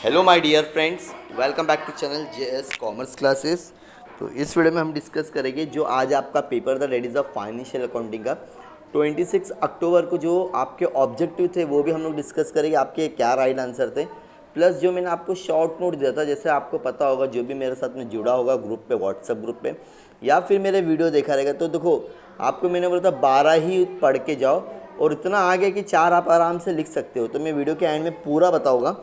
Hello my dear friends, welcome back to channel JS commerce classes. तो इस video में हम डिस्कस करेंगे जो आज आपका पेपर था, that is of financial accounting का 26 अक्टूबर को जो आपके ऑब्जेक्टिव थे वो भी हम लोग डिस्कस करेंगे, आपके क्या राइट आंसर थे। प्लस जो मैंने आपको शॉर्ट नोट दिया था, जैसे आपको पता होगा जो भी मेरे साथ में जुड़ा होगा ग्रुप पे, व्हाट्सएप ग्रुप पे या फिर मेरे वीडियो देखा रहेगा, तो देखो आपको मैंने बोला था 12 ही पढ़ के जाओ और इतना आगे कि 4 आप आराम से लिख सकते हो। तो मैं वीडियो के एंड में पूरा बताऊँगा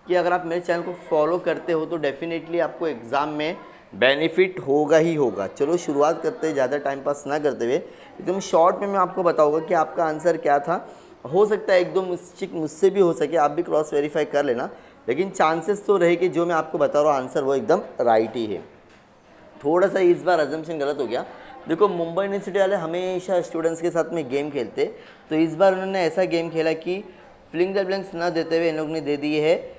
कि अगर आप मेरे चैनल को फॉलो करते हो तो डेफिनेटली आपको एग्ज़ाम में बेनिफिट होगा ही होगा। चलो शुरुआत करते हैं, ज़्यादा टाइम पास ना करते हुए एकदम शॉर्ट में मैं आपको बताऊंगा कि आपका आंसर क्या था। हो सकता है एक दो मिस्टेक मुझसे भी हो सके, आप भी क्रॉस वेरीफाई कर लेना, लेकिन चांसेस तो रहे कि जो मैं आपको बता रहा हूँ आंसर वो एकदम राइट ही है। थोड़ा सा इस बार अजम्पशन गलत हो गया। देखो मुंबई यूनिवर्सिटी वाले हमेशा स्टूडेंट्स के साथ में गेम खेलते, तो इस बार उन्होंने ऐसा गेम खेला कि फिलिंग द ब्लैंक्स ना देते हुए इन लोग ने दे दिए है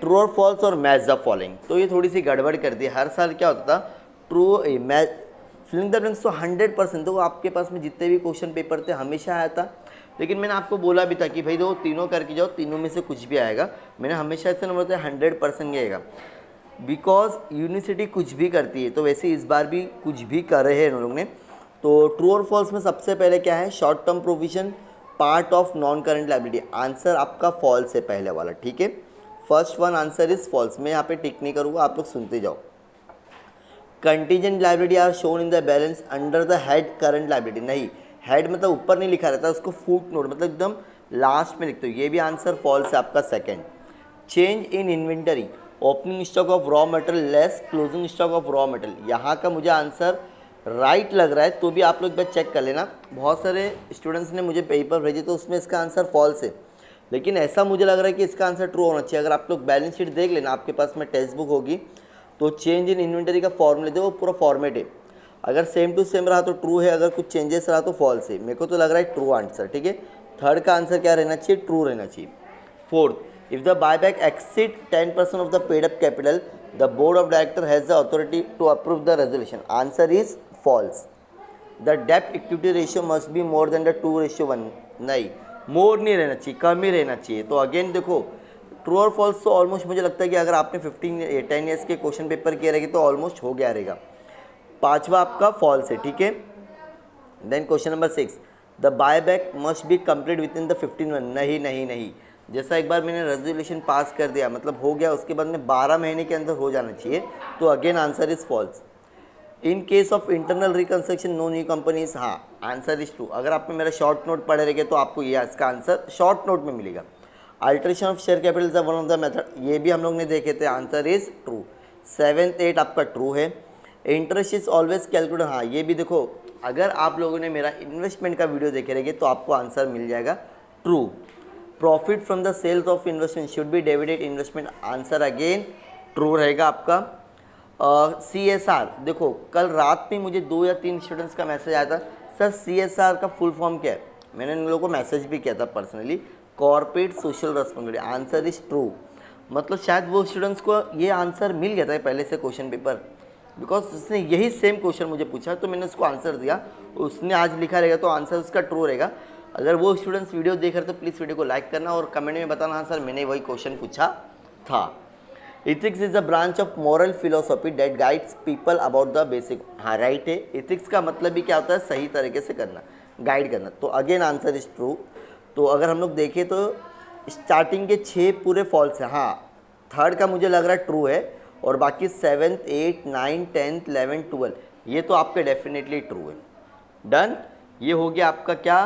ट्रू और फॉल्स और मैच द फॉलोइंग। तो ये थोड़ी सी गड़बड़ कर दी। हर साल क्या होता था, true match filling the blanks तो 100% तो आपके पास में जितने भी क्वेश्चन पेपर थे हमेशा आया था, लेकिन मैंने आपको बोला भी था कि भाई दो तीनों करके जाओ, तीनों में से कुछ भी आएगा। मैंने हमेशा ऐसे नंबर 100% आएगा, बिकॉज यूनिवर्सिटी कुछ भी करती है, तो वैसे इस बार भी कुछ भी कर रहे हैं इन लोग ने। तो ट्रू और फॉल्स में सबसे पहले क्या है, short term provision part of non current liability, answer आपका फॉल्स है पहले वाला, ठीक है। First one answer is false, मैं यहाँ पे टिक नहीं करूँगा, आप लोग सुनते जाओ। Contingent liability are shown in the balance under the head current liability, नहीं हेड मतलब ऊपर नहीं लिखा रहता, उसको फुट नोट मतलब एकदम लास्ट में लिखते हो, ये भी आंसर फॉल्स है आपका second. Change in inventory opening stock of raw material less closing stock of raw material, यहाँ का मुझे आंसर राइट लग रहा है, तो भी आप लोग एक बार चेक कर लेना। बहुत सारे स्टूडेंट्स ने मुझे पेपर भेजे तो उसमें इसका आंसर फॉल्स है, लेकिन ऐसा मुझे लग रहा है कि इसका आंसर ट्रू होना चाहिए। अगर आप लोग बैलेंस शीट देख लेना, आपके पास में टेक्स्ट बुक होगी, तो चेंज इन इन्वेंटरी का फॉर्मूले दे, वो पूरा फॉर्मेट है। अगर सेम टू सेम रहा तो ट्रू है, अगर कुछ चेंजेस रहा तो फॉल्स है। मेरे को तो लग रहा है ट्रू आंसर, ठीक है। थर्ड का आंसर क्या रहना चाहिए, ट्रू रहना चाहिए। Fourth, if the buyback exceed 10% of the paid up capital, the board of director has the authority to approve the resolution, answer is false. The debt equity ratio must be more than the 2:1, नहीं मोर नहीं रहना चाहिए, कम ही रहना चाहिए। तो again देखो true और false तो ऑलमोस्ट मुझे लगता है कि अगर आपने 10 ईयर्स के क्वेश्चन पेपर किए रहेंगे तो ऑलमोस्ट हो गया रहेगा। पांचवा आपका फॉल्स है, ठीक है। Then question number 6, the buyback must be complete within the 15 month, नहीं नहीं नहीं, जैसा एक बार मैंने रेजोल्यूशन पास कर दिया मतलब हो गया, उसके बाद में 12 महीने के अंदर हो जाना चाहिए, तो again answer is false. In case of internal reconstruction no new companies, हाँ आंसर इज ट्रू। अगर आपने मेरा शॉर्ट नोट पढ़े रहेंगे तो आपको ये इसका आंसर शॉर्ट नोट में मिलेगा। Alteration of share capital is one of the method, ये भी हम लोग ने देखे थे, आंसर इज ट्रू। 7th 8 आपका ट्रू है। इंटरेस्ट इज ऑलवेज कैलकुलेट, हाँ ये भी देखो, अगर आप लोगों ने मेरा इन्वेस्टमेंट का वीडियो देखे रहेंगे तो आपको आंसर मिल जाएगा true. Profit from the sales of investment should be debited investment, answer again true रहेगा आपका। CSR, देखो कल रात में मुझे 2 या 3 स्टूडेंट्स का मैसेज आया था, सर CSR का फुल फॉर्म क्या है। मैंने इन लोगों को मैसेज भी किया था personally, corporate social responsibility, answer is true. मतलब शायद वो स्टूडेंट्स को ये आंसर मिल गया था पहले से क्वेश्चन पेपर, बिकॉज उसने यही सेम क्वेश्चन मुझे पूछा तो मैंने उसको आंसर दिया, उसने आज लिखा रहेगा तो आंसर उसका ट्रू रहेगा। अगर वो स्टूडेंट्स वीडियो देख रहे तो प्लीज़ वीडियो को लाइक करना और कमेंट में बताना, हाँ सर मैंने वही क्वेश्चन पूछा था। Ethics is a branch of moral philosophy that guides people about the basic, हाँ राइट है। इथिक्स का मतलब भी क्या होता है, सही तरीके से करना, गाइड करना, तो अगेन आंसर इज ट्रू। तो अगर हम लोग देखें तो स्टार्टिंग के 6 पूरे फॉल्स हैं, हाँ थर्ड का मुझे लग रहा है ट्रू है, और बाकी 7th 8 9 10th 11 12 ये तो आपके डेफिनेटली ट्रू है। डन, ये हो गया आपका क्या,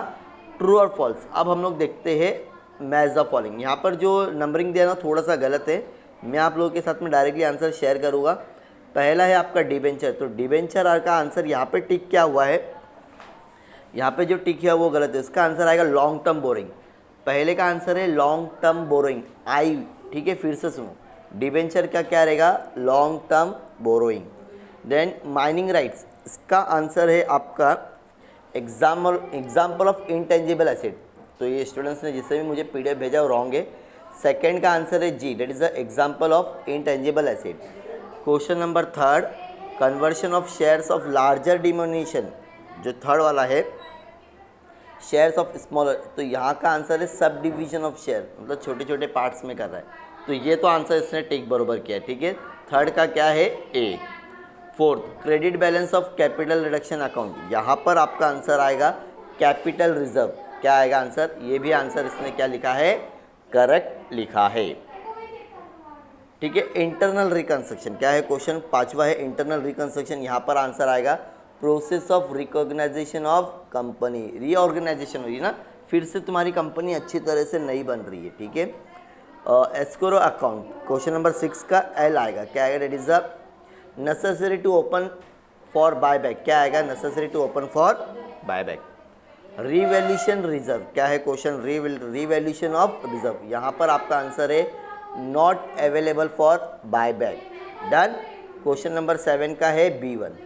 ट्रू और फॉल्स। अब हम लोग देखते हैं मैच द फॉलोइंग। यहाँ पर जो नंबरिंग दिया ना थोड़ा सा गलत है, मैं आप लोगों के साथ में डायरेक्टली आंसर शेयर करूँगा। पहला है आपका डिबेंचर, तो डिबेंचर का आंसर यहाँ पे टिक क्या हुआ है, यहाँ पे जो टिक है वो गलत है, इसका आंसर आएगा लॉन्ग टर्म बोरिंग। पहले का आंसर है लॉन्ग टर्म बोरोइंग, आई, ठीक है फिर से सुनो, डिबेंचर का क्या रहेगा, long term borrowing. Then mining rights, इसका आंसर है आपका एग्जाम्पल ऑफ इंटेंजिबल एसेट, तो ये स्टूडेंट्स ने जिससे भी मुझे PDF भेजा वो रॉन्ग है। सेकेंड का आंसर है जी, debt is the example of intangible asset. Question number 3, conversion of shares of larger denomination, जो थर्ड वाला है शेयर्स ऑफ स्मॉलर, तो यहाँ का आंसर है सब डिवीजन ऑफ शेयर, मतलब छोटे छोटे पार्ट्स में कर रहा है। तो ये तो आंसर इसने टिक बरोबर किया, ठीक है। थर्ड का क्या है, A. Fourth, credit balance of capital reduction account, यहाँ पर आपका आंसर आएगा कैपिटल रिजर्व। क्या आएगा आंसर, ये भी आंसर इसने क्या लिखा है, करेक्ट लिखा है, ठीक है। इंटरनल रिकंस्ट्रक्शन क्या है क्वेश्चन, पांचवा है इंटरनल रिकंस्ट्रक्शन, यहाँ पर आंसर आएगा process of reorganisation of company. Reorganisation हो रही है ना, फिर से तुम्हारी कंपनी अच्छी तरह से नहीं बन रही है, ठीक है। एस्क्रो अकाउंट, क्वेश्चन नंबर 6 का एल आएगा, क्या आएगा, that is the necessary to open for buyback, क्या आएगा, necessary to open for buyback. Revaluation reserve क्या है क्वेश्चन, रिवैल्यूएशन ऑफ रिजर्व, यहाँ पर आपका आंसर है not available for buyback, done. Question number 7 का है B1।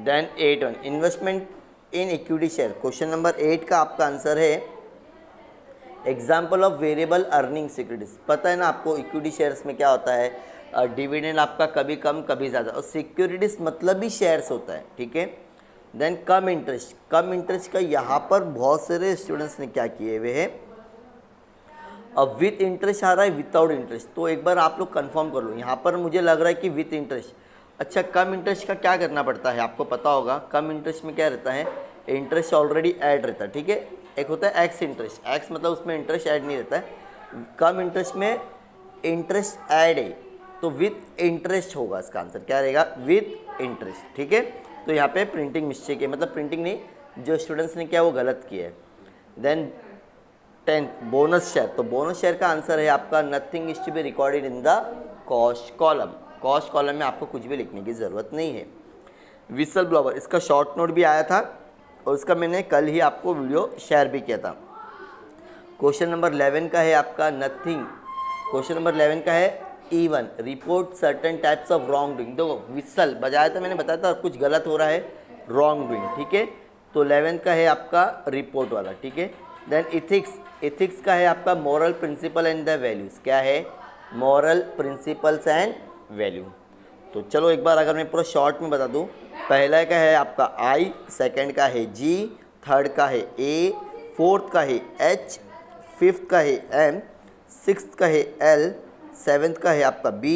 Then 8 investment in equity share, question number 8 का आपका आंसर है example of variable earning securities. पता है ना आपको इक्विटी शेयर्स में क्या होता है, डिविडेंड आपका कभी कम कभी ज़्यादा, और सिक्योरिटीज मतलब भी शेयर्स होता है, ठीक है। देन कम इंटरेस्ट, कम इंटरेस्ट का यहाँ पर बहुत सारे स्टूडेंट्स ने क्या किए हुए हैं, अब विथ इंटरेस्ट आ रहा है विदाउट इंटरेस्ट, तो एक बार आप लोग कंफर्म कर लो। यहाँ पर मुझे लग रहा है कि विथ इंटरेस्ट, अच्छा कम इंटरेस्ट का क्या करना पड़ता है आपको पता होगा, कम इंटरेस्ट में क्या रहता है, इंटरेस्ट ऑलरेडी ऐड रहता है, ठीक है। एक होता है एक्स इंटरेस्ट, एक्स मतलब उसमें इंटरेस्ट ऐड नहीं रहता है, कम इंटरेस्ट में इंटरेस्ट ऐड है, तो विथ इंटरेस्ट होगा इसका आंसर, क्या रहेगा, विथ इंटरेस्ट, ठीक है। तो यहाँ पे प्रिंटिंग मिस्टेक है, मतलब प्रिंटिंग नहीं, जो स्टूडेंट्स ने किया वो गलत किया है। देन 10th बोनस शेयर, तो बोनस शेयर का आंसर है आपका nothing is to be recorded in the cost column, cost column में आपको कुछ भी लिखने की ज़रूरत नहीं है। विसल ब्लोवर, इसका शॉर्ट नोट भी आया था और इसका मैंने कल ही आपको वीडियो शेयर भी किया था। क्वेश्चन नंबर 11 का है आपका नथिंग, क्वेश्चन नंबर 11 का है E1 report certain types of wrong doing, देखो विसल बजाया था मैंने, बताया था कुछ गलत हो रहा है, रॉन्ग डूइंग, ठीक है। तो 11 का है आपका रिपोर्ट वाला, ठीक है। देन इथिक्स, इथिक्स का है आपका moral principle and the values, क्या है, मॉरल प्रिंसिपल्स एंड वैल्यू। तो चलो एक बार अगर मैं पूरा शॉर्ट में बता दूं, पहला का है आपका I, सेकंड का है G, थर्ड का है A, फोर्थ का है H, फिफ्थ का है M, सिक्स्थ का है L, सेवेंथ का है आपका B,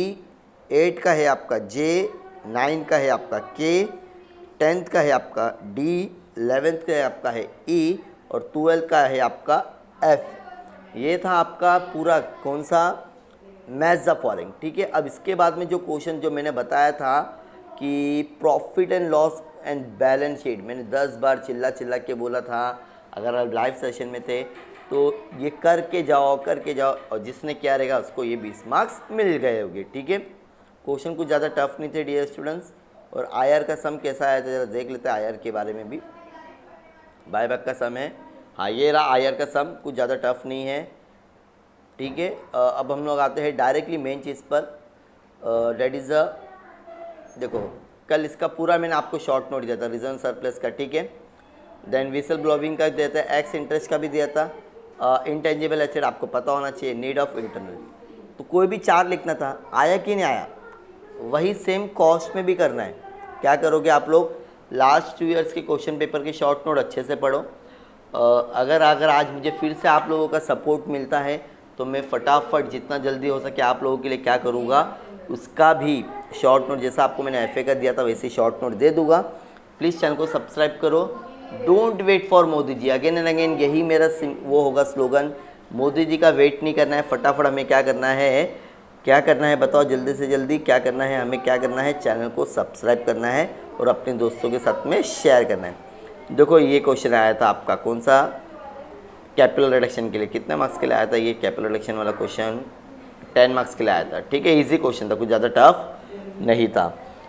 8 का है आपका J, 9 का है आपका K, 10th का है आपका D, 11th का है आपका है E और 12th का है आपका F। ये था आपका पूरा कौन सा, मैच द फॉलोइंग, ठीक है। अब इसके बाद में जो क्वेश्चन जो मैंने बताया था कि profit and loss and balance sheet, मैंने 10 बार चिल्ला चिल्ला के बोला था, अगर आप लाइव सेशन में थे तो ये करके जाओ और जिसने क्या रहेगा उसको ये 20 मार्क्स मिल गए होंगे, ठीक है। क्वेश्चन कुछ ज़्यादा टफ नहीं थे डियर स्टूडेंट्स। और आयर का सम कैसा आया था ज़रा देख लेते हैं, आयर के बारे में भी, बायबैक का सम है, हाँ ये रहा आयर का सम, कुछ ज़्यादा टफ नहीं है, ठीक है। अब हम लोग आते हैं डायरेक्टली मेन चीज़ पर, डेट इज़ अ, देखो कल इसका पूरा मैंने आपको शॉर्ट नोट दिया था रिजर्व सरप्लस का, ठीक है। देन विसल ब्लोविंग का दिया था, एक्स इंटरेस्ट का भी दिया था, इंटेंजिबल एसेट आपको पता होना चाहिए, नीड ऑफ इंटरनल, तो कोई भी 4 लिखना था, आया कि नहीं आया, वही सेम कॉस्ट में भी करना है। क्या करोगे आप लोग, लास्ट 2 ईयर्स के क्वेश्चन पेपर के शॉर्ट नोट अच्छे से पढ़ो। अगर आज मुझे फिर से आप लोगों का सपोर्ट मिलता है तो मैं फटाफट जितना जल्दी हो सके आप लोगों के लिए क्या करूँगा, उसका भी शॉर्ट नोट जैसा आपको मैंने FA का दिया था वैसे शॉर्ट नोट दे दूँगा। प्लीज़ चैनल को सब्सक्राइब करो, don't wait for Modi ji, again and again यही मेरा वो होगा स्लोगन, मोदी जी का वेट नहीं करना है, फटाफट हमें क्या करना है बताओ जल्दी से जल्दी, क्या करना है हमें, क्या करना है, चैनल को सब्सक्राइब करना है और अपने दोस्तों के साथ में शेयर करना है। देखो ये क्वेश्चन आया था आपका कौन सा, कैपिटल रिडक्शन के लिए, कितने मार्क्स के लिए आया था ये कैपिटल रिडक्शन वाला क्वेश्चन, 10 मार्क्स के लिए आया था, ठीक है। इजी क्वेश्चन था, कुछ ज़्यादा टफ नहीं था।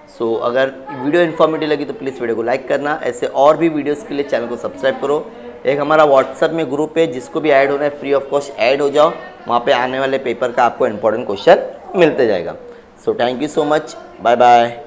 सो अगर वीडियो इन्फॉर्मेटिव लगी तो प्लीज़ वीडियो को लाइक करना, ऐसे और भी वीडियोस के लिए चैनल को सब्सक्राइब करो। एक हमारा व्हाट्सएप में ग्रुप है, जिसको भी ऐड होना है फ्री ऑफ कॉस्ट ऐड हो जाओ, वहाँ पे आने वाले पेपर का आपको इंपॉर्टेंट क्वेश्चन मिलते जाएगा। So thank you so much, bye bye.